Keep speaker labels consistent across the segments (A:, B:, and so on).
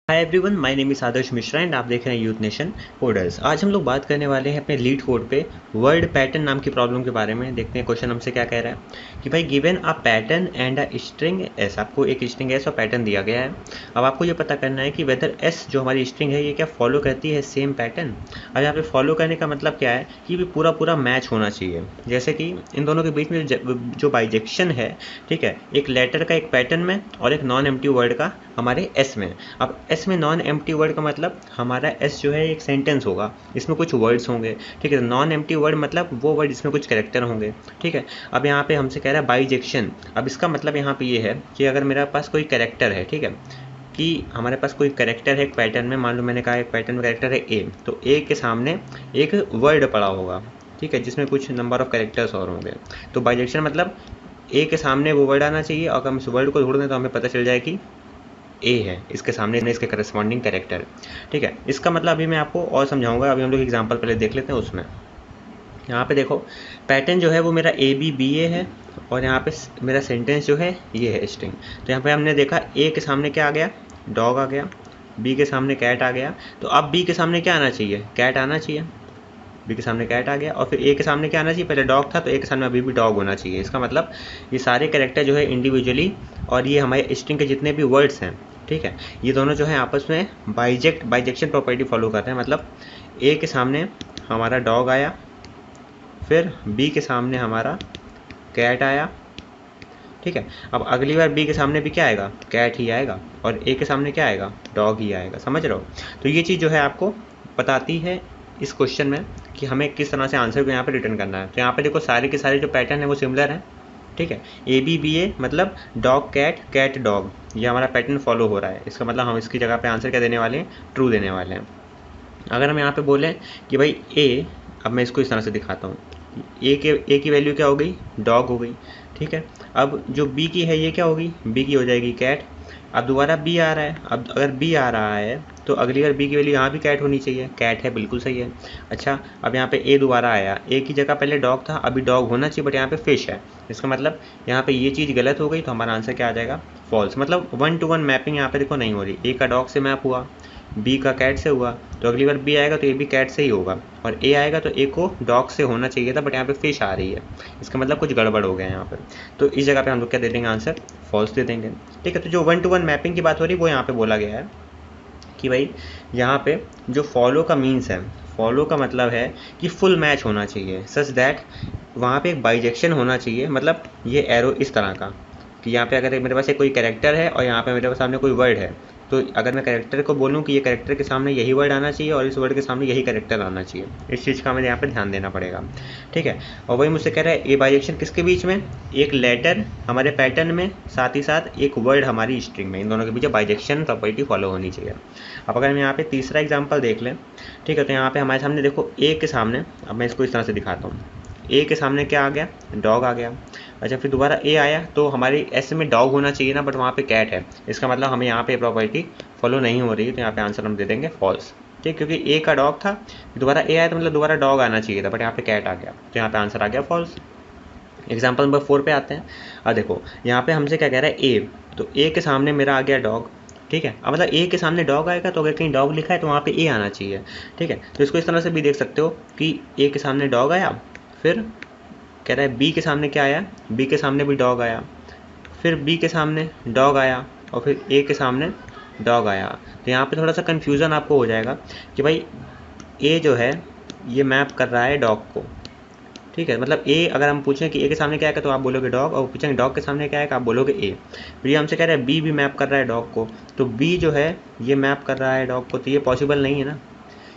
A: Hi everyone, my name is Adarsh Mishra and आप देख रहे हैं यूथ नेशन कोडर्स। आज हम लोग बात करने वाले हैं अपने लीड कोड पे वर्ड पैटर्न नाम की प्रॉब्लम के बारे में। देखते हैं क्वेश्चन हमसे क्या कह रहा है कि भाई given a pattern and a string S. आपको एक स्ट्रिंग एस और पैटर्न दिया गया है। अब आपको ये पता करना है कि वेदर एस जो हमारी स्ट्रिंग है ये क्या फॉलो करती है सेम पैटर्न। अब यहाँ पे फॉलो करने का मतलब क्या है कि पूरा पूरा मैच होना चाहिए। जैसे कि इन दोनों के बीच में जो बाइजेक्शन है, ठीक है, एक लेटर का एक पैटर्न में और एक नॉन एम्प्टी वर्ड का हमारे एस में। अब एस में नॉन एम्प्टी वर्ड का मतलब हमारा एस जो है एक सेंटेंस होगा, इसमें कुछ वर्ड्स होंगे, ठीक है। नॉन एम्प्टी वर्ड मतलब वो वर्ड जिसमें कुछ कैरेक्टर होंगे, ठीक है। अब यहाँ पे हमसे कह रहा है बाइजेक्शन। अब इसका मतलब यहाँ पे ये है कि अगर मेरे पास कोई कैरेक्टर है, ठीक है, कि हमारे पास कोई कैरेक्टर है एक पैटर्न में, मान लो मैंने कहा एक पैटर्न में कैरेक्टर है ए, तो ए के सामने एक वर्ड पड़ा होगा, ठीक है, जिसमें कुछ नंबर ऑफ कैरेक्टर्स और होंगे। तो बाइजेक्शन मतलब ए के सामने वो वर्ड आना चाहिए और अगर हम इस वर्ड को ढूंढ दें तो हमें पता चल जाए कि ए है, इसके सामने इसके करस्पॉन्डिंग कैरेक्टर, ठीक है। इसका मतलब अभी मैं आपको और समझाऊंगा। अभी हम लोग एग्जांपल पहले देख लेते हैं। उसमें यहाँ पे देखो पैटर्न जो है वो मेरा ए बी बी ए है और यहाँ पे मेरा सेंटेंस जो है ये है स्ट्रिंग। तो यहाँ पे हमने देखा ए के सामने क्या आ गया, डॉग आ गया, बी के सामने कैट आ गया। तो अब बी के सामने क्या आना चाहिए, कैट आना चाहिए। बी के सामने कैट आ गया और फिर ए के सामने क्या आना चाहिए, पहले डॉग था तो ए के सामने अभी भी डॉग होना चाहिए। इसका मतलब ये सारे कैरेक्टर जो है इंडिविजुअली और ये हमारे स्ट्रिंग के जितने भी वर्ड्स हैं, ठीक है, ये दोनों जो है आपस में बाइजेक्शन प्रॉपर्टी फॉलो करते हैं। मतलब ए के सामने हमारा डॉग आया, फिर बी के सामने हमारा कैट आया, ठीक है। अब अगली बार बी के सामने भी क्या आएगा, कैट ही आएगा और ए के सामने क्या आएगा, डॉग ही आएगा। समझ रहे हो? तो ये चीज़ जो है आपको बताती है इस क्वेश्चन में कि हमें किस तरह से आंसर को यहाँ पे रिटर्न करना है। तो यहाँ पे देखो सारे के सारे जो पैटर्न है वो सिमिलर हैं, ठीक है। ए बी बी ए मतलब डॉग कैट, कैट डॉग, ये हमारा पैटर्न फॉलो हो रहा है। इसका मतलब हम इसकी जगह पे आंसर क्या देने वाले हैं, ट्रू देने वाले हैं। अगर हम यहाँ पे बोलें कि भाई ए, अब मैं इसको इस तरह से दिखाता हूँ, ए की वैल्यू क्या हो गई, डॉग हो गई, ठीक है। अब जो बी की है ये क्या होगी, बी की हो जाएगी कैट। अब दोबारा बी आ रहा है, अब अगर बी आ रहा है तो अगली बार बी की वैल्यू यहाँ भी कैट होनी चाहिए, कैट है, बिल्कुल सही है। अच्छा, अब यहाँ पे ए दोबारा आया, ए की जगह पहले डॉग था, अभी डॉग होना चाहिए बट यहाँ पे फिश है। इसका मतलब यहाँ पे ये चीज़ गलत हो गई, तो हमारा आंसर क्या आ जाएगा, फॉल्स। मतलब 1 to 1 मैपिंग यहाँ पे देखो नहीं हो रही। ए का डॉग से मैप हुआ, बी का कैट से हुआ, तो अगली बार बी आएगा तो ए भी कैट से ही होगा और ए आएगा तो ए को डॉग से होना चाहिए था बट यहाँ पे फिश आ रही है। इसका मतलब कुछ गड़बड़ हो गया यहाँ पर। तो इस जगह पे हम लोग क्या दे देंगे, आंसर फॉल्स दे देंगे, ठीक है। तो जो 1 to 1 मैपिंग की बात हो रही है वो यहाँ पे बोला गया है कि भाई यहाँ पे जो फॉलो का मीन्स है, फॉलो का मतलब है कि फुल मैच होना चाहिए, सच दैट वहाँ पे एक बाइजेक्शन होना चाहिए। मतलब ये एरो इस तरह का कि यहाँ पे अगर मेरे पास एक कोई कैरेक्टर है और यहाँ पे मेरे पास सामने कोई वर्ड है, तो अगर मैं कैरेक्टर को बोलूँ कि ये कैरेक्टर के सामने यही वर्ड आना चाहिए और इस वर्ड के सामने यही कैरेक्टर आना चाहिए, इस चीज़ का हमें यहाँ पे ध्यान देना पड़ेगा, ठीक है। और वही मुझसे कह रहा है ए बाइजेक्शन किसके बीच में, एक लेटर हमारे पैटर्न में, साथ ही साथ एक वर्ड हमारी स्ट्रिंग में, इन दोनों के बीच बाइजेक्शन प्रॉपर्टी फॉलो होनी चाहिए। अब अगर हम यहाँ पे तीसरा एग्जाम्पल देख लें, ठीक है, तो यहाँ पे हमारे सामने देखो ए के सामने, अब मैं इसको इस तरह से दिखाता हूँ, ए के सामने क्या आ गया, डॉग आ गया। अच्छा, फिर दोबारा ए आया तो हमारी एस में डॉग होना चाहिए ना, बट वहाँ पे कैट है। इसका मतलब हमें यहाँ पे प्रॉपर्टी फॉलो नहीं हो रही है, तो यहाँ पे आंसर हम दे देंगे फॉल्स, ठीक, क्योंकि ए का डॉग था, दोबारा ए आया तो मतलब दोबारा डॉग आना चाहिए था बट यहाँ पे कैट आ गया, तो यहाँ पे आंसर आ गया फॉल्स। एग्जाम्पल नंबर 4 पे आते हैं। अब देखो यहाँ पे हमसे क्या कह रहा है, ए, तो ए के सामने मेरा आ गया डॉग, ठीक है। अब मतलब ए के सामने डॉग आएगा तो अगर कहीं डॉग लिखा है तो वहाँ पे ए आना चाहिए, ठीक है। तो इसको इस तरह से भी देख सकते हो कि ए के सामने डॉग आया, फिर कह रहा है बी के सामने क्या आया, बी के सामने भी डॉग आया, फिर बी के सामने डॉग आया और फिर ए के सामने डॉग आया। तो यहाँ पे थोड़ा सा कन्फ्यूज़न आपको हो जाएगा कि भाई ए जो है ये मैप कर रहा है डॉग को, ठीक है। मतलब ए, अगर हम पूछें कि ए के सामने क्या है तो आप बोलोगे डॉग, और पूछेंगे डॉग के सामने क्या है आप बोलोगे ए। फिर ये हमसे कह रहा है बी भी मैप कर रहा है डॉग को, तो बी जो है ये मैप कर रहा है डॉग को, तो ये पॉसिबल नहीं है ना,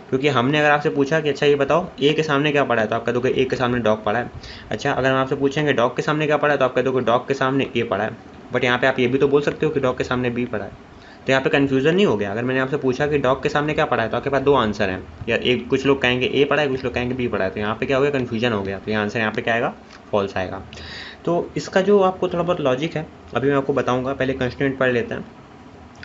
A: क्योंकि हमने अगर आपसे पूछा कि अच्छा ये बताओ ए के सामने क्या पड़ा है तो आप कह दोगे ए के सामने डॉग पड़ा है। अच्छा, अगर हम आपसे पूछेंगे डॉग के सामने क्या पड़ा है तो आप कह दोगे डॉग के सामने ए पड़ा है। बट यहाँ पे आप ये भी तो बोल सकते हो कि डॉग के सामने बी पड़ा है, तो यहाँ पे कन्फ्यूजन नहीं हो गया। अगर मैंने आपसे पूछा कि डॉग के सामने क्या पड़ा है तो आपके पास दो आंसर हैं, या एक, कुछ लोग कहेंगे ए पड़ा है, कुछ लोग कहेंगे बी पड़ा है, तो यहाँ पे क्या हो गया, कन्फ्यूजन हो गया। तो यहाँ आंसर यहाँ पे क्या आएगा, फॉल्स आएगा। तो इसका जो आपको थोड़ा बहुत लॉजिक है अभी मैं आपको बताऊँगा, पहले कंस्ट्रेंट पढ़ लेते हैं।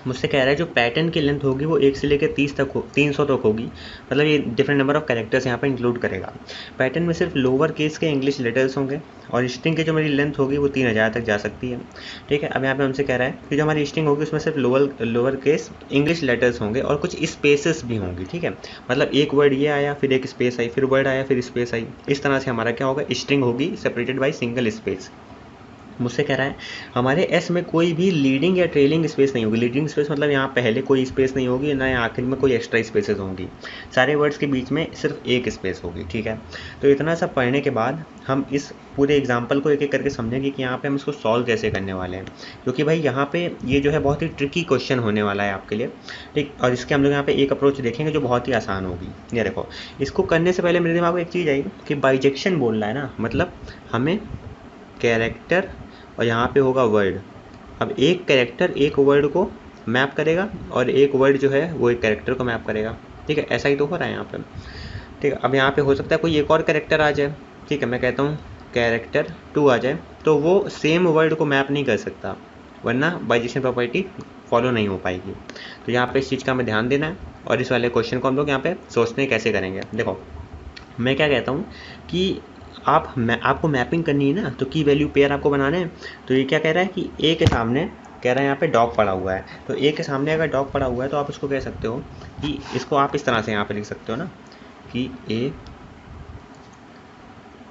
A: मुझसे कह रहा है जो पैटर्न की लेंथ होगी वो 1 से लेकर 30 तक 300 तक होगी, मतलब ये डिफरेंट नंबर ऑफ कैरेक्टर्स यहाँ पर इंक्लूड करेगा। पैटर्न में सिर्फ लोअर केस के इंग्लिश लेटर्स होंगे और स्ट्रिंग की जो मेरी लेंथ होगी वो 3000 तक जा सकती है। ठीक है, अब यहाँ पे हमसे कह रहा है कि जो हमारी स्ट्रिंग होगी उसमें सिर्फ लोअर केस इंग्लिश लेटर्स होंगे और कुछ स्पेसेस भी होंगी। ठीक है, मतलब एक वर्ड ये आया, फिर एक स्पेस आई, फिर वर्ड आया, फिर स्पेस आई, इस तरह से हमारा क्या होगा, स्ट्रिंग होगी सेपरेटेड बाई सिंगल स्पेस। मुझसे कह रहा है हमारे एस में कोई भी लीडिंग या ट्रेलिंग स्पेस नहीं होगी। लीडिंग स्पेस मतलब यहाँ पहले कोई स्पेस नहीं होगी, ना आखिर में कोई एक्स्ट्रा स्पेसेस होंगी, सारे वर्ड्स के बीच में सिर्फ एक स्पेस होगी। ठीक है, तो इतना सब पढ़ने के बाद हम इस पूरे एग्जाम्पल को एक एक करके समझेंगे कि यहाँ पे हम इसको सॉल्व कैसे करने वाले हैं, क्योंकि भाई यहाँ पे ये जो है बहुत ही ट्रिकी क्वेश्चन होने वाला है आपके लिए। ठीक, और इसके हम लोग यहाँ पे एक अप्रोच देखेंगे जो बहुत ही आसान होगी। ये देखो, इसको करने से पहले मेरे दिमाग में एक चीज़ आई कि बाइजेक्शन बोल रहा है ना, मतलब हमें कैरेक्टर और यहाँ पे होगा वर्ड। अब एक कैरेक्टर एक वर्ड को मैप करेगा और एक वर्ड जो है वो एक कैरेक्टर को मैप करेगा। ठीक है, ऐसा ही तो हो रहा है यहाँ पे। ठीक है, अब यहाँ पे हो सकता है कोई एक और कैरेक्टर आ जाए। ठीक है, मैं कहता हूँ कैरेक्टर 2 आ जाए, तो वो सेम वर्ड को मैप नहीं कर सकता, वरना बाइजेक्शन प्रॉपर्टी फॉलो नहीं हो पाएगी। तो यहाँ पे इस चीज़ का हमें ध्यान देना है और इस वाले क्वेश्चन को हम लोग यहाँ पे सोचते हैं कैसे करेंगे। देखो, मैं क्या कहता हूँ कि आपको मैपिंग करनी है ना, तो की वैल्यू पेयर आपको बनाने हैं। तो ये क्या कह रहा है कि ए के सामने कह रहा है यहाँ पे डॉग पड़ा हुआ है, तो ए के सामने अगर डॉग पड़ा हुआ है तो आप इसको कह सकते हो कि इसको आप इस तरह से यहाँ पे लिख सकते हो ना कि ए,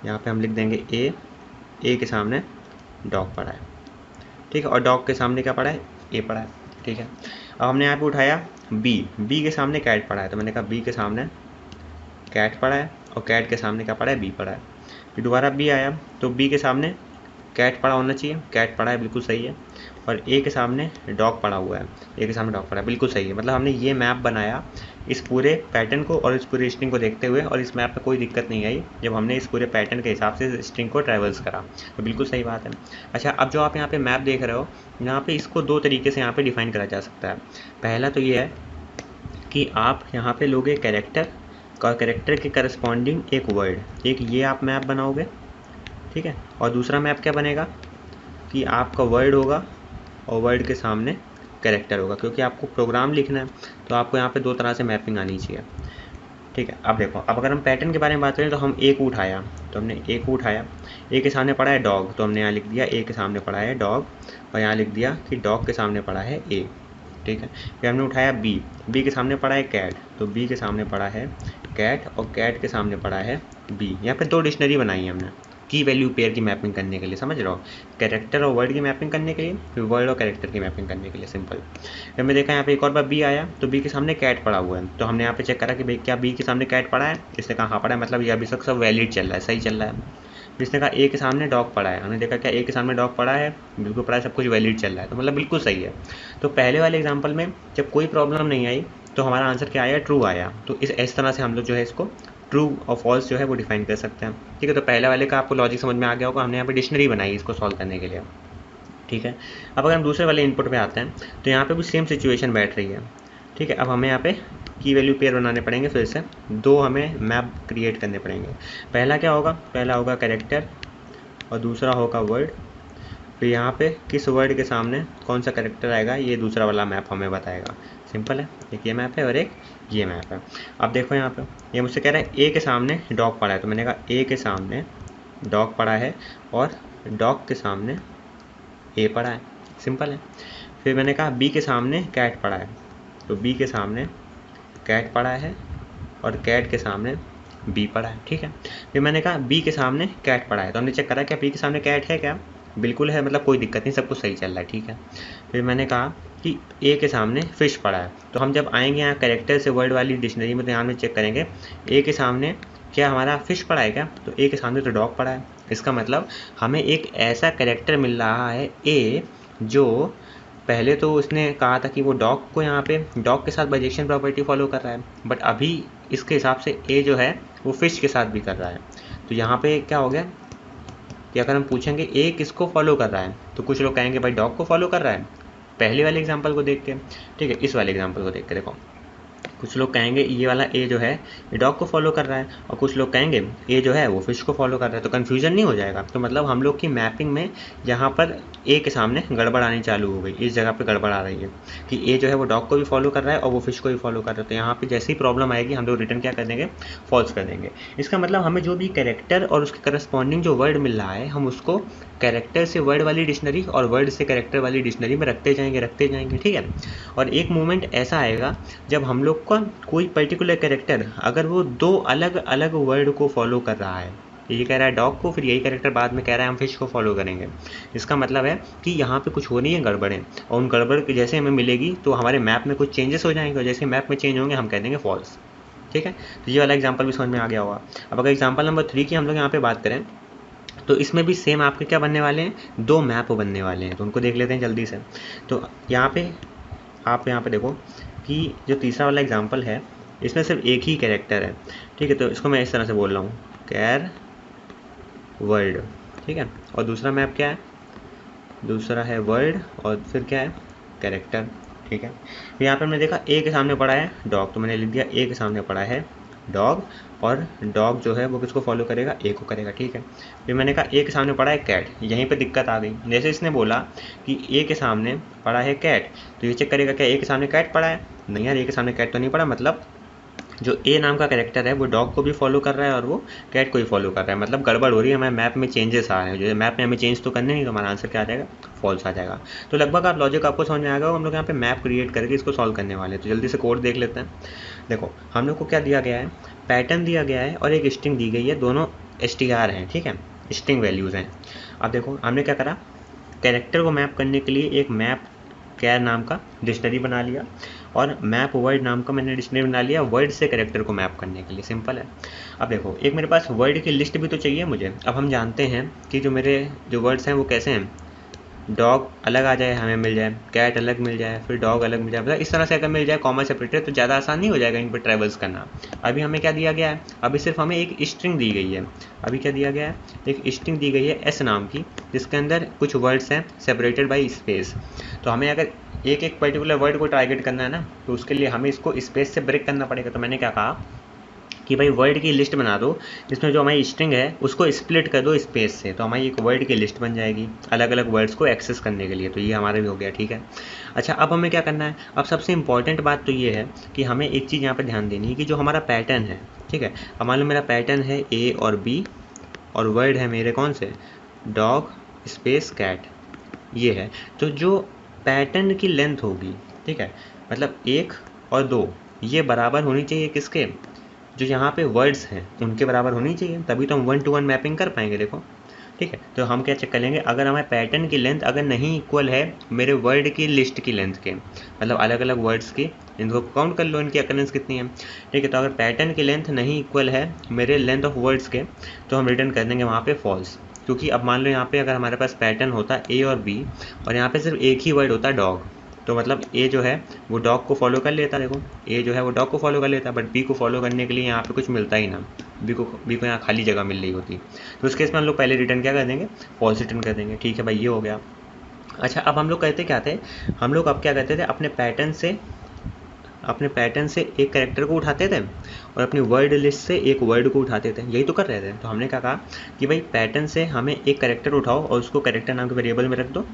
A: यहाँ पे हम लिख देंगे ए के सामने डॉग पड़ा है। ठीक है, और डॉग के सामने क्या पड़ा है, ए पड़ा है। ठीक है, अब हमने यहाँ पे उठाया बी के सामने कैट पड़ा है, तो मैंने कहा बी के सामने कैट पड़ा है और कैट के सामने क्या पड़ा है, बी पड़ा है। फिर दोबारा बी आया तो बी के सामने कैट पड़ा होना चाहिए, कैट पड़ा है, बिल्कुल सही है। और ए के सामने डॉग पड़ा हुआ है, ए के सामने डॉग पड़ा है, बिल्कुल सही है। मतलब हमने ये मैप बनाया इस पूरे पैटर्न को और इस पूरे स्ट्रिंग को देखते हुए, और इस मैप में कोई दिक्कत नहीं आई जब हमने इस पूरे पैटर्न के हिसाब से स्ट्रिंग को ट्रैवल्स करा, तो बिल्कुल सही बात है। अच्छा, अब जो आप यहाँ पे मैप देख रहे हो, यहाँ पे इसको दो तरीके से यहाँ पे डिफाइन करा जा सकता है। पहला तो ये है कि आप यहाँ पे लोगे कैरेक्टर और कैरेक्टर के करस्पॉन्डिंग एक वर्ड, एक ये आप मैप बनाओगे। ठीक है, और दूसरा मैप क्या बनेगा कि आपका वर्ड होगा और वर्ड के सामने कैरेक्टर होगा, क्योंकि आपको प्रोग्राम लिखना है तो आपको यहाँ पे दो तरह से मैपिंग आनी चाहिए। ठीक है, अब देखो, अब अगर हम पैटर्न के बारे में बात करें तो हम ए को उठाया, तो हमने ए को उठाया, ए के सामने पड़ा है डॉग, तो हमने यहाँ लिख दिया ए के सामने पड़ा है डॉग, और यहाँ लिख दिया कि डॉग के सामने पड़ा है ए। ठीक है, फिर हमने उठाया बी के सामने पड़ा है कैट, तो बी के सामने पड़ा है कैट और कैट के सामने पड़ा है बी। यहाँ पे दो डिक्शनरी बनाई है हमने की वैल्यू पेयर की मैपिंग करने के लिए, समझ रहे हो, कैरेक्टर और वर्ड की मैपिंग करने के लिए, फिर वर्ड और कैरेक्टर की मैपिंग करने के लिए, सिंपल। फिर हमने देखा यहाँ पे एक और बार बी आया, तो बी के सामने कैट पड़ा हुआ है, तो हमने यहाँ पे चेक करा कि भाई क्या बी के सामने कैट पड़ा है, इसने कहा हाँ पड़ा है, मतलब ये अभी तक सब वैलिड चल रहा है, सही चल रहा है। जिसने कहा ए के सामने डॉग पड़ा है, हमने देखा क्या ए के सामने डॉग पड़ा है, बिल्कुल पड़ा है, सब कुछ वैलिड चल रहा है, तो मतलब बिल्कुल सही है। तो पहले वाले एग्जाम्पल में जब कोई प्रॉब्लम नहीं आई तो हमारा आंसर क्या आया, ट्रू आया। तो इस तरह से हम लोग जो है इसको ट्रू और फॉल्स जो है वो डिफाइन कर सकते हैं। ठीक है, तो पहले वाले का आपको लॉजिक समझ में आ गया होगा, हमने यहाँ पे डिक्शनरी बनाई इसको सॉल्व करने के लिए। ठीक है, अब अगर हम दूसरे वाले इनपुट पे आते हैं तो यहाँ पे भी सेम सिचुएशन बैठ रही है। ठीक है, अब हमें यहाँ पे की वैल्यू पेयर बनाने पड़ेंगे, फिर से दो हमें मैप क्रिएट करने पड़ेंगे। पहला क्या होगा, पहला होगा कैरेक्टर और दूसरा होगा वर्ड। फिर यहाँ पे किस वर्ड के सामने कौन सा कैरेक्टर आएगा ये दूसरा वाला मैप हमें बताएगा। सिंपल है, एक ये मैप है और एक ये मैप है। अब देखो यहाँ पे ये मुझसे कह रहा है ए के सामने डॉग पड़ा है, तो मैंने कहा ए के सामने डॉग पड़ा है और डॉग के सामने ए पड़ा है, सिंपल है। फिर मैंने कहा बी के सामने कैट पड़ा है, तो बी के सामने कैट पड़ा है और कैट के सामने बी पड़ा है। ठीक है, फिर मैंने कहा बी के सामने कैट पड़ा है, तो हमने चेक करा क्या बी के सामने कैट है, क्या बिल्कुल है, मतलब कोई दिक्कत नहीं, सब कुछ सही चल रहा है। ठीक है, फिर मैंने कहा कि ए के सामने फिश पड़ा है, तो हम जब आएंगे यहाँ कैरेक्टर से वर्ड वाली डिक्शनरी में तो यहाँ में चेक करेंगे ए के सामने क्या हमारा फिश पड़ा है, क्या तो ए के सामने तो डॉग पड़ा है। इसका मतलब हमें एक ऐसा कैरेक्टर मिल रहा है ए, जो पहले तो उसने कहा था कि वो डॉग को यहाँ पे डॉग के साथ बाइजेक्शन प्रॉपर्टी फॉलो कर रहा है, बट अभी इसके हिसाब से ए जो है वो फिश के साथ भी कर रहा है। तो यहाँ पे क्या हो गया कि अगर हम पूछेंगे ए किसको फॉलो कर रहा है, तो कुछ लोग कहेंगे भाई डॉग को फॉलो कर रहा है, पहले वाले एग्जाम्पल को देख के। ठीक है, इस वाले एग्जाम्पल को देख के देखो, कुछ लोग कहेंगे ये वाला ए जो है ये डॉग को फॉलो कर रहा है, और कुछ लोग कहेंगे ए जो है वो फिश को फॉलो कर रहा है, तो कन्फ्यूजन नहीं हो जाएगा। तो मतलब हम लोग की मैपिंग में यहाँ पर ए के सामने गड़बड़ आनी चालू हो गई, इस जगह पे गड़बड़ आ रही है कि ए जो है वो डॉग को भी फॉलो कर रहा है और वो फिश को भी फॉलो कर रहा है। तो यहाँ पे जैसे ही प्रॉब्लम आएगी हम लोग रिटर्न क्या कर देंगे, फॉल्स कर देंगे। इसका मतलब हमें जो भी कैरेक्टर और उसके करस्पॉन्डिंग जो वर्ड मिल रहा है हम उसको कैरेक्टर से वर्ड वाली डिक्शनरी और वर्ड से कैरेक्टर वाली डिक्शनरी में रखते जाएंगे, ठीक है। और एक मोमेंट ऐसा आएगा जब हम लोग का कोई पर्टिकुलर कैरेक्टर अगर वो दो अलग अलग वर्ड को फॉलो कर रहा है, ये कह रहा है डॉग को, फिर यही कैरेक्टर बाद में कह रहा है हम फिश को फॉलो करेंगे, इसका मतलब है कि यहाँ पे कुछ हो रही है गड़बड़ें, और उन गड़बड़ की जैसे हमें मिलेगी तो हमारे मैप में कुछ चेंजेस हो जाएंगे, और जैसे मैप में चेंज होंगे हम कह देंगे फॉल्स, ठीक है। तो ये वाला एग्जाम्पल भी समझ में आ गया होगा। अब अगर एग्जाम्पल नंबर 3 की हम लोग यहाँ पे बात करें तो इसमें भी सेम आपके क्या बनने वाले हैं, दो मैप बनने वाले हैं, तो उनको देख लेते हैं जल्दी से। तो यहाँ पे आप यहाँ पे देखो कि जो तीसरा वाला एग्जाम्पल है इसमें सिर्फ एक ही कैरेक्टर है, ठीक है। तो इसको मैं इस तरह से बोल रहा हूँ, कैर वर्ड, ठीक है। और दूसरा मैप क्या है, दूसरा है वर्ड और फिर क्या है, कैरेक्टर, ठीक है। तो यहाँ पर मैंने देखा ए के सामने पड़ा है डॉग, तो मैंने लिख दिया ए के सामने पड़ा है डॉग, और डॉग जो है वो किसको फॉलो करेगा, ए को करेगा, ठीक है। फिर मैंने कहा ए के सामने पड़ा है कैट, यहीं पे दिक्कत आ गई। जैसे इसने बोला कि ए के सामने पड़ा है कैट, तो ये चेक करेगा क्या ए के सामने कैट पड़ा है, नहीं यार ए के सामने कैट तो नहीं पड़ा, मतलब जो ए नाम का कैरेक्टर है वो डॉग को भी फॉलो कर रहा है और वो कैट को भी फॉलो कर रहा है, मतलब गड़बड़ हो रही है, हमारे मैप में चेंजेस आ रहे हैं, जो मैप में हमें चेंज तो करने नहीं, तो हमारा आंसर क्या आ जाएगा, फॉल्स आ जाएगा। तो लगभग आप लॉजिक आपको समझ में आ गया, हम लोग यहाँ पे मैप क्रिएट करके इसको सॉल्व करने वाले हैं। तो जल्दी से कोड देख लेते हैं। देखो हम लोग को क्या दिया गया है, पैटर्न दिया गया है और एक स्ट्रिंग दी गई है, दोनों str हैं, ठीक है, स्ट्रिंग वैल्यूज़ हैं। अब देखो हमने क्या करा, कैरेक्टर को मैप करने के लिए एक मैप कैर नाम का डिक्शनरी बना लिया, और मैप वर्ड नाम का मैंने डिक्शनरी बना लिया वर्ड से कैरेक्टर को मैप करने के लिए, सिंपल है। अब देखो एक मेरे पास वर्ड की लिस्ट भी तो चाहिए मुझे। अब हम जानते हैं कि जो मेरे जो वर्ड्स हैं वो कैसे हैं, डॉग अलग आ जाए हमें मिल जाए, कैट अलग मिल जाए, फिर डॉग अलग मिल जाए, मतलब इस तरह से अगर मिल जाए कॉमा सेपरेटेड तो ज़्यादा आसान नहीं हो जाएगा इन पर ट्रैवल्स करना। अभी हमें क्या दिया गया है, अभी सिर्फ हमें एक स्ट्रिंग दी गई है, अभी क्या दिया गया है, एक स्ट्रिंग दी गई है एस नाम की, जिसके अंदर कुछ वर्ड्स हैं सेपरेटेड बाई स्पेस। तो हमें अगर एक एक पर्टिकुलर वर्ड को टारगेट करना है ना, तो उसके लिए हमें इसको स्पेस से ब्रेक करना पड़ेगा। तो मैंने क्या कहा कि भाई वर्ड की लिस्ट बना दो जिसमें जो हमारी स्ट्रिंग है उसको स्प्लिट कर दो स्पेस से, तो हमारी एक वर्ड की लिस्ट बन जाएगी अलग अलग वर्ड्स को एक्सेस करने के लिए। तो ये हमारा भी हो गया, ठीक है। अच्छा अब हमें क्या करना है, अब सबसे इंपॉर्टेंट बात तो ये है कि हमें एक चीज़ यहाँ पर ध्यान देनी है कि जो हमारा पैटर्न है, ठीक है, अब मान लो मेरा पैटर्न है ए और बी और वर्ड है मेरे कौन से, डॉग स्पेस कैट, ये है। तो जो पैटर्न की लेंथ होगी, ठीक है, मतलब 1 और 2 ये बराबर होनी चाहिए किसके, जो यहाँ पे वर्ड्स हैं उनके बराबर होनी चाहिए, तभी तो हम 1 to 1 मैपिंग कर पाएंगे। देखो ठीक है, तो हम क्या चेक कर लेंगे, अगर हमारे पैटर्न की लेंथ अगर नहीं इक्वल है मेरे वर्ड की लिस्ट की लेंथ के, मतलब अलग अलग वर्ड्स की, इनको काउंट कर लो इनकी अकरेंस कितनी है, ठीक है। तो अगर पैटर्न की लेंथ नहीं इक्वल है मेरे लेंथ ऑफ वर्ड्स के, तो हम रिटर्न कर देंगे वहाँ पे फॉल्स। क्योंकि अब मान लो यहाँ पे अगर हमारे पास पैटर्न होता ए और बी और यहाँ पे सिर्फ एक ही वर्ड होता डॉग, तो मतलब ए जो है वो डॉग को फॉलो कर लेता, देखो ए जो है वो डॉग को फॉलो कर लेता, बट बी को फॉलो करने के लिए यहाँ पे कुछ मिलता ही ना, बी को यहाँ खाली जगह मिल रही होती। तो उस केस में हम लोग पहले रिटर्न क्या कर देंगे, फॉल्स रिटर्न कर देंगे, ठीक है भाई, ये हो गया। अच्छा अब हम लोग कहते क्या थे, हम लोग अब क्या करते थे, अपने पैटर्न से एक कैरेक्टर को उठाते थे और अपनी वर्ड लिस्ट से एक वर्ड को उठाते थे, यही तो कर रहे थे। तो हमने क्या कहा कि भाई पैटर्न से हमें एक कैरेक्टर उठाओ और उसको कैरेक्टर नाम के वेरिएबल में रख दो,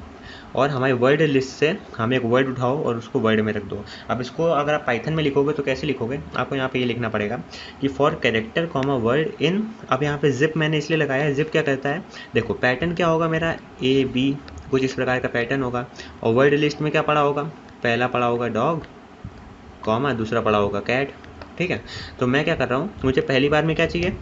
A: और हमारी वर्ड लिस्ट से हमें एक वर्ड उठाओ और उसको वर्ड में रख दो। अब इसको अगर आप पाइथन में लिखोगे तो कैसे लिखोगे, आपको यहाँ पे ये लिखना पड़ेगा कि for character comma word in, अब यहाँ पे जिप मैंने इसलिए लगाया है, जिप क्या करता है, देखो पैटर्न क्या होगा मेरा ए बी कुछ इस प्रकार का पैटर्न होगा, और वर्ड लिस्ट में क्या पड़ा होगा, पहला पड़ा होगा डॉग कॉमा दूसरा पड़ा होगा कैट, ठीक है। तो मैं क्या कर रहा हूँ, मुझे पहली बार में क्या चाहिए,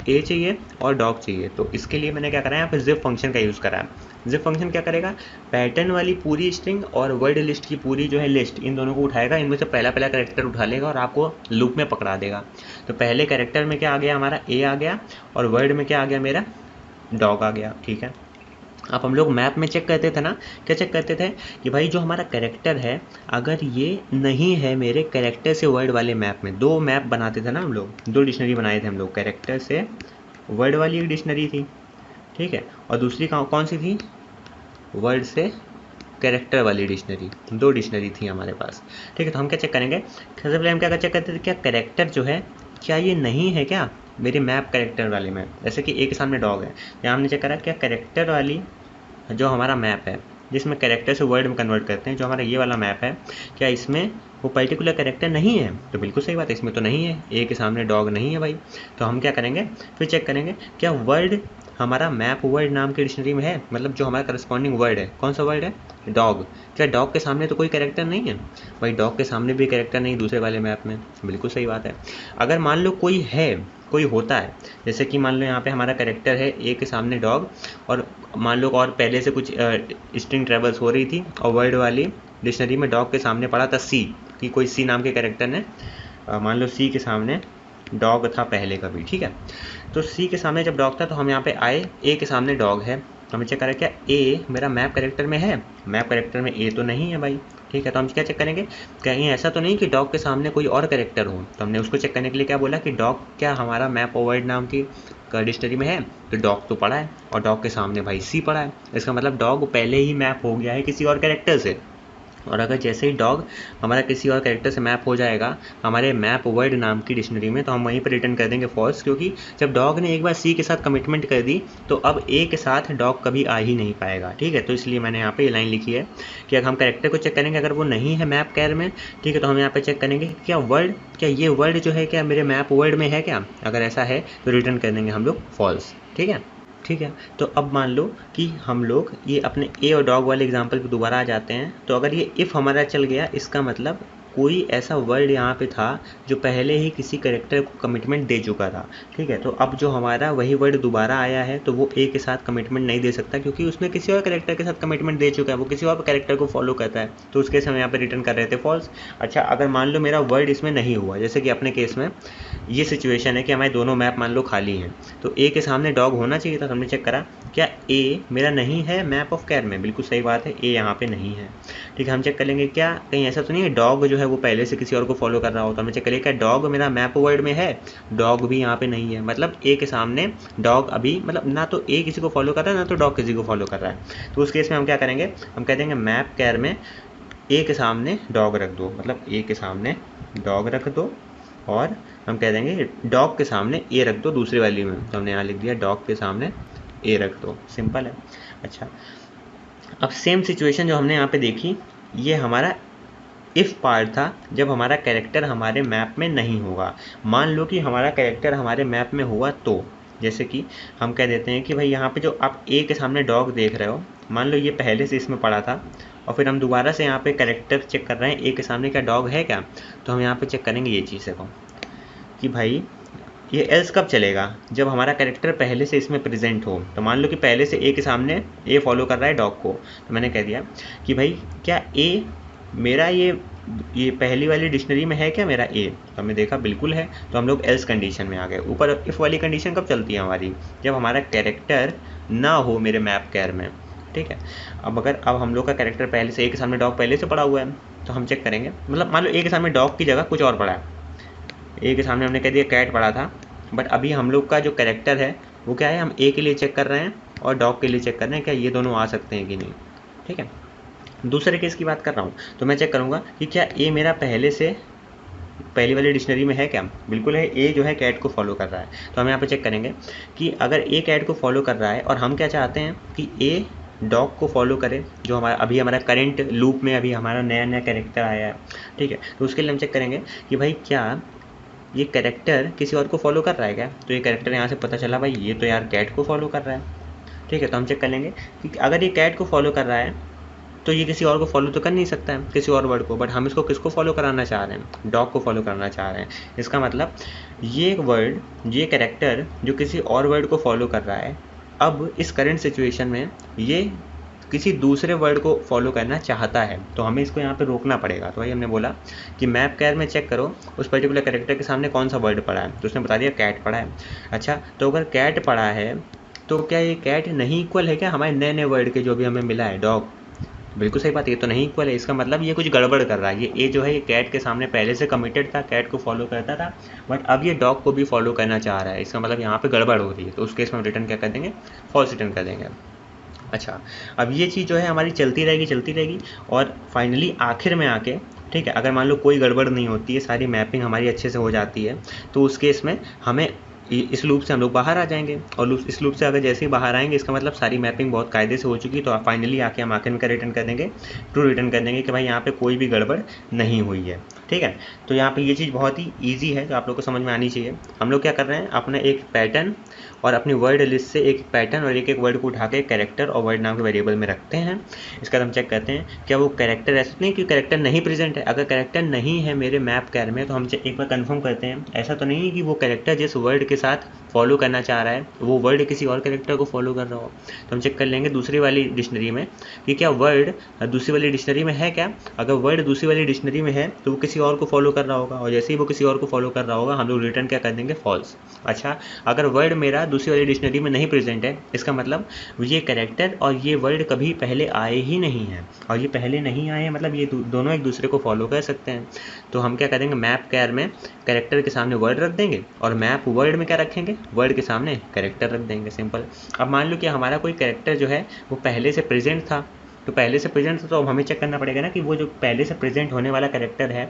A: ए चाहिए और डॉग चाहिए, तो इसके लिए मैंने क्या करा है, यहाँ पे जिप फंक्शन का यूज़ करा है। जिप फंक्शन क्या करेगा, पैटर्न वाली पूरी स्ट्रिंग और वर्ड लिस्ट की पूरी जो है लिस्ट, इन दोनों को उठाएगा, इनमें से पहला कैरेक्टर उठा लेगा और आपको लूप में पकड़ा देगा। तो पहले कैरेक्टर में क्या आ गया, हमारा ए आ गया, और वर्ड में क्या आ गया, मेरा डॉग आ गया, ठीक है। अब हम लोग मैप में चेक करते थे ना, क्या चेक करते थे कि भाई जो हमारा कैरेक्टर है अगर ये नहीं है मेरे कैरेक्टर से वर्ड वाले मैप में, दो मैप बनाते थे ना हम लोग, दो डिक्शनरी बनाए थे हम लोग, कैरेक्टर से वर्ड वाली एक डिक्शनरी थी, ठीक है, और दूसरी कौन सी थी, वर्ड से कैरेक्टर वाली डिक्शनरी, 2 डिक्शनरी थी हमारे पास। ठीक है, तो हम क्या चेक करेंगे, सबसे पहले हम क्या चेक करते थे, क्या कैरेक्टर जो है क्या ये नहीं है क्या मेरे मैप कैरेक्टर वाले में। जैसे कि ए के सामने डॉग है, यहाँ हमने चेक करा क्या कैरेक्टर वाली जो हमारा मैप है जिसमें कैरेक्टर से वर्ड में कन्वर्ट करते हैं, जो हमारा ये वाला मैप है, क्या इसमें वो पर्टिकुलर कैरेक्टर नहीं है। तो बिल्कुल सही बात है, इसमें तो नहीं है, ए के सामने डॉग नहीं है भाई। तो हम क्या करेंगे, फिर चेक करेंगे क्या वर्ड हमारा मैप वर्ड नाम की डिक्शनरी में है, मतलब जो हमारा करस्पॉन्डिंग वर्ड है, कौन सा वर्ड है, डॉग। क्या डॉग के सामने तो कोई कैरेक्टर नहीं है भाई, डॉग के सामने भी कैरेक्टर नहीं दूसरे वाले मैप में, बिल्कुल सही बात है। अगर मान लो कोई है, कोई होता है, जैसे कि मान लो यहाँ पे हमारा कैरेक्टर है ए के सामने डॉग, और मान लो और पहले से कुछ स्ट्रिंग ट्रेवल्स हो रही थी और वर्ड वाली डिक्शनरी में डॉग के सामने पड़ा था सी, कि कोई सी नाम के कैरेक्टर ने मान लो सी के सामने डॉग था पहले कभी। ठीक है, तो सी के सामने जब डॉग था तो हम यहाँ पे आए, ए के सामने डॉग है, तो हमें चेक करें क्या ए मेरा मैप कैरेक्टर में है, मैप कैरेक्टर में ए तो नहीं है भाई। ठीक है, तो हम क्या चेक करेंगे, कहीं ऐसा तो नहीं कि डॉग के सामने कोई और कैरेक्टर हो। तो हमने उसको चेक करने के लिए क्या बोला कि डॉग क्या हमारा मैप वर्ड नाम की डिक्शनरी में है, तो डॉग तो पड़ा है और डॉग के सामने भाई सी पड़ा है, इसका मतलब डॉग पहले ही मैप हो गया है किसी और कैरेक्टर से। और अगर जैसे ही डॉग हमारा किसी और कैरेक्टर से मैप हो जाएगा हमारे मैप वर्ड नाम की डिक्शनरी में, तो हम वहीं पर रिटर्न कर देंगे फॉल्स, क्योंकि जब डॉग ने एक बार सी के साथ कमिटमेंट कर दी तो अब ए के साथ डॉग कभी आ ही नहीं पाएगा। ठीक है, तो इसलिए मैंने यहाँ पे ये लाइन लिखी है कि अगर हम कैरेक्टर को चेक करेंगे, अगर वो नहीं है मैप कैर में, ठीक है, तो हम यहाँ पे चेक करेंगे क्या वर्ड, क्या ये वर्ड जो है क्या मेरे मैप वर्ड में है क्या, अगर ऐसा है तो रिटर्न कर देंगे हम लोग फॉल्स। ठीक है, ठीक है, तो अब मान लो कि हम लोग ये अपने ए और डॉग वाले एग्जांपल पे दोबारा आ जाते हैं। तो अगर ये इफ़ हमारा चल गया, इसका मतलब कोई ऐसा वर्ड यहाँ पे था जो पहले ही किसी कैरेक्टर को कमिटमेंट दे चुका था। ठीक है, तो अब जो हमारा वही वर्ड दोबारा आया है तो वो ए के साथ कमिटमेंट नहीं दे सकता, क्योंकि उसने किसी और कैरेक्टर के साथ कमिटमेंट दे चुका है, वो किसी और कैरेक्टर को फॉलो करता है, तो उसके हम यहाँ पे रिटर्न कर रहे थे फॉल्स। अच्छा, अगर मान लो मेरा वर्ड इसमें नहीं हुआ, जैसे कि अपने केस में ये सिचुएशन है कि हमारे दोनों मैप मान लो खाली हैं, तो ए के सामने डॉग होना चाहिए था, हमने चेक करा क्या ए मेरा नहीं है मैप ऑफ कैर में, बिल्कुल सही बात है, ए यहाँ पे नहीं है। ठीक है, हम चेक कर लेंगे क्या कहीं ऐसा तो नहीं है डॉग जो है वो पहले से किसी और को फॉलो कर रहा हो, तो हमें चेक करिए क्या डॉग मेरा मैप वर्ड में है, डॉग भी यहाँ पे नहीं है, मतलब ए के सामने डॉग अभी मतलब ना तो ए किसी को फॉलो कर रहा है ना तो डॉग किसी को फॉलो कर रहा है। तो उस केस में हम क्या करेंगे, हम कह देंगे मैप कैर में ए के सामने डॉग रख दो, मतलब ए के सामने डॉग रख दो, और हम कह देंगे डॉग के सामने ए रख दो दूसरी वाली में, तो हमने यहाँ लिख दिया डॉग के सामने ए रख दो, सिंपल है। अच्छा, अब सेम सिचुएशन जो हमने यहाँ पे देखी, ये हमारा इफ़ पार्ट था जब हमारा कैरेक्टर हमारे मैप में नहीं होगा। मान लो कि हमारा कैरेक्टर हमारे मैप में हुआ, तो जैसे कि हम कह देते हैं कि भाई यहाँ पे जो आप ए के सामने डॉग देख रहे हो, मान लो ये पहले से इसमें पड़ा था, और फिर हम दोबारा से यहाँ पे कैरेक्टर चेक कर रहे हैं ए के सामने क्या डॉग है क्या, तो हम यहाँ पे चेक करेंगे ये चीज़ को कि भाई ये एल्स कब चलेगा, जब हमारा कैरेक्टर पहले से इसमें प्रेजेंट हो। तो मान लो कि पहले से ए के सामने ए फॉलो कर रहा है डॉग को, तो मैंने कह दिया कि भाई क्या ए मेरा ये पहली वाली डिक्शनरी में है क्या मेरा ए, तो हमने देखा बिल्कुल है, तो हम लोग एल्स कंडीशन में आ गए। ऊपर इफ़ वाली कंडीशन कब चलती है हमारी, जब हमारा कैरेक्टर ना हो मेरे मैप कैर में। ठीक है, अब हम लोग का कैरेक्टर पहले से ए के सामने डॉग पहले से पड़ा हुआ है, तो हम चेक करेंगे, मतलब मान लो ए के सामने डॉग की जगह कुछ और पड़ा है, ए के सामने हमने कह दिया कैट पड़ा था, बट अभी हम लोग का जो कैरेक्टर है वो क्या है, हम ए के लिए चेक कर रहे हैं और डॉग के लिए चेक कर रहे हैं क्या ये दोनों आ सकते हैं कि नहीं। ठीक है, दूसरे केस की बात कर रहा हूँ, तो मैं चेक करूँगा कि क्या ए मेरा पहले से पहली वाली डिक्शनरी में है क्या, बिल्कुल है, ए जो है कैट को फॉलो कर रहा है, तो हम यहाँ पे चेक करेंगे कि अगर ए कैट को फॉलो कर रहा है और हम क्या चाहते हैं कि ए डॉग को फॉलो करे, जो हमारा करेंट लूप में अभी हमारा नया नया कैरेक्टर आया है। ठीक है, तो उसके लिए हम चेक करेंगे कि भाई क्या ये कैरेक्टर किसी और को फॉलो कर रहा है क्या, तो ये कैरेक्टर यहाँ से पता चला भाई ये तो यार कैट को फॉलो कर रहा है। ठीक है, तो हम चेक कर लेंगे कि अगर ये कैट को फॉलो कर रहा है तो ये किसी और को फॉलो तो कर नहीं सकता है, किसी और वर्ड को, बट हम इसको किसको फॉलो कराना चाह रहे हैं, डॉग को फॉलो कराना चाह रहे हैं। इसका मतलब ये वर्ड, ये कैरेक्टर जो किसी और वर्ड को फॉलो कर रहा है, अब इस करंट सिचुएशन में ये किसी दूसरे वर्ड को फॉलो करना चाहता है, तो हमें इसको यहाँ पे रोकना पड़ेगा। तो भाई हमने बोला कि मैप कैर में चेक करो उस पर्टिकुलर कैरेक्टर के सामने कौन सा वर्ड पड़ा है, तो उसने बता दिया कैट पड़ा है। अच्छा, तो अगर कैट पड़ा है तो क्या ये कैट नहीं इक्वल है क्या हमारे नए नए वर्ड के जो भी हमें मिला है डॉग, बिल्कुल सही बात है, ये तो नहीं इक्वल है, इसका मतलब ये कुछ गड़बड़ कर रहा है। ये ए जो है ये कैट के सामने पहले से कमिटेड था, कैट को फॉलो करता था, बट अब ये डॉग को भी फॉलो करना चाह रहा है, इसका मतलब यहाँ पे गड़बड़ हो रही है। तो उस केस में हम रिटर्न क्या कर देंगे, फॉल्स रिटर्न कर देंगे। अच्छा, अब ये चीज़ जो है हमारी चलती रहेगी और फाइनली आखिर में आके, ठीक है, अगर मान लो कोई गड़बड़ नहीं होती है, सारी मैपिंग हमारी अच्छे से हो जाती है, तो उस केस में हमें इस लूप से हम लोग बाहर आ जाएंगे। और इस लूप से अगर जैसे ही बाहर आएंगे, इसका मतलब सारी मैपिंग बहुत कायदे से हो चुकी, तो फाइनली आके हम आखिर में क्या रिटर्न कर देंगे, ट्रू रिटर्न कर देंगे कि भाई यहाँ पे कोई भी गड़बड़ नहीं हुई है। ठीक है, तो यहाँ पे ये चीज़ बहुत ही ईजी है, जो आप लोग को समझ में आनी चाहिए। हम लोग क्या कर रहे हैं, अपना एक पैटर्न और अपनी वर्ड लिस्ट से एक पैटर्न और एक वर्ड को उठा के कैरेक्टर और वर्ड नाम के वेरिएबल में रखते हैं। इसका हम चेक करते हैं क्या वो कैरेक्टर, ऐसा नहीं कि कैरेक्टर नहीं प्रेजेंट है। अगर कैरेक्टर नहीं है मेरे मैप कैर में, तो हम एक बार कंफर्म करते हैं, ऐसा तो नहीं है कि वो कैरेक्टर जिस वर्ड के साथ फॉलो करना चाह रहा है वो वर्ड किसी और कैरेक्टर को फॉलो कर रहा हो। तो हम चेक कर लेंगे दूसरी वाली डिक्शनरी में कि क्या वर्ड दूसरी वाली डिक्शनरी में है क्या। अगर वर्ड दूसरी वाली डिक्शनरी में है तो वो किसी और को फॉलो कर रहा होगा, और जैसे ही वो किसी और को फॉलो कर रहा होगा हम लोग रिटर्न क्या कर देंगे, फॉल्स। अच्छा, अगर वर्ड मेरा दूसरी वाली डिक्शनरी में नहीं प्रेजेंट है, इसका मतलब ये कैरेक्टर और ये वर्ड कभी पहले आए ही नहीं हैं, और ये पहले नहीं आए हैं मतलब ये दोनों एक दूसरे को फॉलो कर सकते हैं। तो हम क्या करेंगे, मैप कैर में कैरेक्टर के सामने वर्ड रख देंगे और मैप वर्ड में क्या रखेंगे, वर्ड के सामने कैरेक्टर रख देंगे, सिंपल। अब मान लो कि हमारा कोई कैरेक्टर जो है वो पहले से प्रेजेंट था, तो पहले से प्रेजेंट था तो अब हमें चेक करना पड़ेगा ना कि वो जो पहले से प्रेजेंट होने वाला कैरेक्टर है,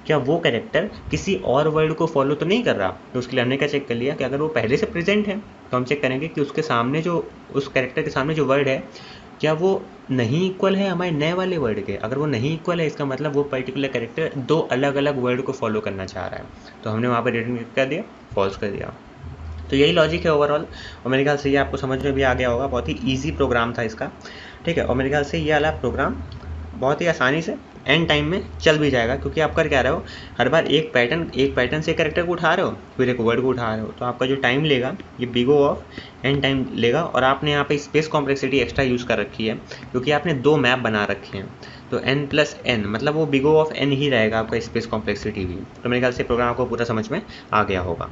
A: क्या वो कैरेक्टर किसी और वर्ड को फॉलो तो नहीं कर रहा। तो उसके लिए हमने क्या चेक कर लिया कि अगर वो पहले से प्रेजेंट है तो हम चेक करेंगे कि उसके सामने जो, उस कैरेक्टर के सामने जो वर्ड है, क्या वो नहीं इक्वल है हमारे नए वाले वर्ड के। अगर वो नहीं इक्वल है, इसका मतलब वो पर्टिकुलर कैरेक्टर दो अलग अलग वर्ड को फॉलो करना चाह रहा है, तो हमने वहाँ पर रिटर्न कर दिया, फॉल्स कर दिया। तो यही लॉजिक है ओवरऑल, और मेरे ख्याल से ये आपको समझ में भी आ गया होगा। बहुत ही ईजी प्रोग्राम था इसका, ठीक है। और मेरे ख्याल से ये वाला प्रोग्राम बहुत ही आसानी से एंड टाइम में चल भी जाएगा, क्योंकि आप कर क्या रहे हो, हर बार एक पैटर्न से कैरेक्टर को उठा रहे हो, फिर एक वर्ड को उठा रहे हो, तो आपका जो टाइम लेगा ये big O of n time लेगा। और आपने यहाँ पे स्पेस कॉम्प्लेक्सिटी एक्स्ट्रा यूज़ कर रखी है, क्योंकि आपने दो मैप बना रखे हैं, तो n+n मतलब वो बिग O ऑफ n ही रहेगा आपका स्पेस कॉम्प्लेक्सिटी भी। तो मेरे ख्याल से प्रोग्राम आपको पूरा समझ में आ गया होगा।